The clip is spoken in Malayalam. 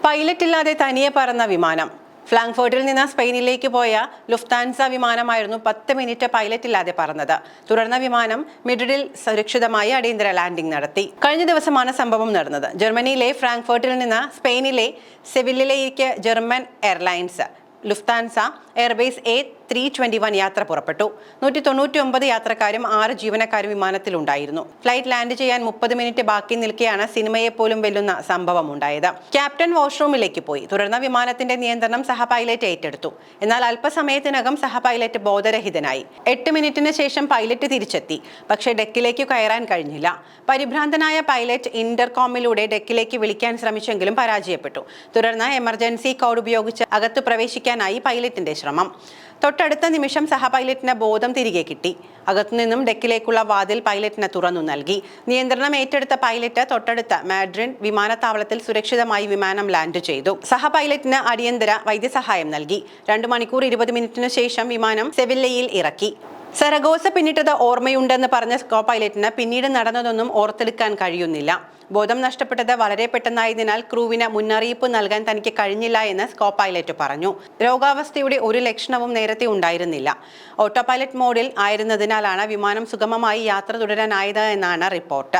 പൈലറ്റ് ഇല്ലാതെ തനിയെ പറന്ന വിമാനം. ഫ്രാങ്ക്ഫർട്ടിൽ നിന്ന് സ്പെയിനിലേക്ക് പോയ ലുഫ്താൻസ വിമാനമായിരുന്നു 10 മിനിറ്റ് പൈലറ്റ് ഇല്ലാതെ പറന്നത്. തുടർന്ന് വിമാനം മിഡ്രിഡിൽ സുരക്ഷിതമായി അടിയന്തര ലാൻഡിംഗ് നടത്തി. കഴിഞ്ഞ ദിവസമാണ് സംഭവം നടന്നത്. ജർമ്മനിയിലെ ഫ്രാങ്ക്ഫർട്ടിൽ നിന്ന് സ്പെയിനിലെ സെവില്ലയിലേക്ക് German airlines Lufthansa Airbus A321 യാത്ര പുറപ്പെട്ടു. 199 യാത്രക്കാരും 6 ജീവനക്കാരും വിമാനത്തിലുണ്ടായിരുന്നു. ഫ്ലൈറ്റ് ലാൻഡ് ചെയ്യാൻ 30 മിനിറ്റ് ബാക്കി നിൽക്കെയാണ് സിനിമയെ പോലും വെല്ലുന്ന സംഭവം ഉണ്ടായത്. ക്യാപ്റ്റൻ വാഷ്റൂമിലേക്ക് പോയി. തുടർന്ന് വിമാനത്തിന്റെ നിയന്ത്രണം സഹ പൈലറ്റ് ഏറ്റെടുത്തു. എന്നാൽ അല്പസമയത്തിനകം സഹ പൈലറ്റ് ബോധരഹിതനായി. 8 മിനിറ്റിന് ശേഷം പൈലറ്റ് തിരിച്ചെത്തി. പക്ഷേ ഡെക്കിലേക്ക് കയറാൻ കഴിഞ്ഞില്ല. പരിഭ്രാന്തനായ പൈലറ്റ് ഇന്റർകോമിലൂടെ ഡെക്കിലേക്ക് വിളിക്കാൻ ശ്രമിച്ചെങ്കിലും പരാജയപ്പെട്ടു. തുടർന്ന് എമർജൻസി കോഡ് ഉപയോഗിച്ച് അകത്ത് പ്രവേശിക്കാനായി പൈലറ്റിന്റെ ശ്രമം. തൊട്ടടുത്ത നിമിഷം സഹ പൈലറ്റിന് ബോധം തിരികെ കിട്ടി. അകത്തുനിന്നും ഡെക്കിലേക്കുള്ള വാതിൽ പൈലറ്റിന് തുറന്നു നൽകി. നിയന്ത്രണം ഏറ്റെടുത്ത പൈലറ്റ് തൊട്ടടുത്ത മാഡ്രിഡ് വിമാനത്താവളത്തിൽ സുരക്ഷിതമായി വിമാനം ലാൻഡ് ചെയ്തു. സഹ പൈലറ്റിന് അടിയന്തര വൈദ്യസഹായം നൽകി. 2 മണിക്കൂർ 20 മിനിറ്റിനു ശേഷം വിമാനം സെവില്ലയിൽ ഇറക്കി. സരഗോസ പിന്നിട്ടത് ഓർമ്മയുണ്ടെന്ന് പറഞ്ഞ കോ പൈലറ്റിന് പിന്നീട് നടന്നതൊന്നും ഓർത്തെടുക്കാൻ കഴിയുന്നില്ല. ബോധം നഷ്ടപ്പെട്ടത് വളരെ പെട്ടെന്നായതിനാൽ ക്രൂവിന് മുന്നറിയിപ്പ് നൽകാൻ തനിക്ക് കഴിഞ്ഞില്ല എന്ന് കോ പൈലറ്റ് പറഞ്ഞു. രോഗാവസ്ഥയുടെ ഒരു ലക്ഷണവും നേരത്തെ ഉണ്ടായിരുന്നില്ല. ഓട്ടോ പൈലറ്റ് മോഡിൽ ആയിരുന്നതിനാലാണ് വിമാനം സുഗമമായി യാത്ര തുടരാനായത് എന്നാണ് റിപ്പോർട്ട്.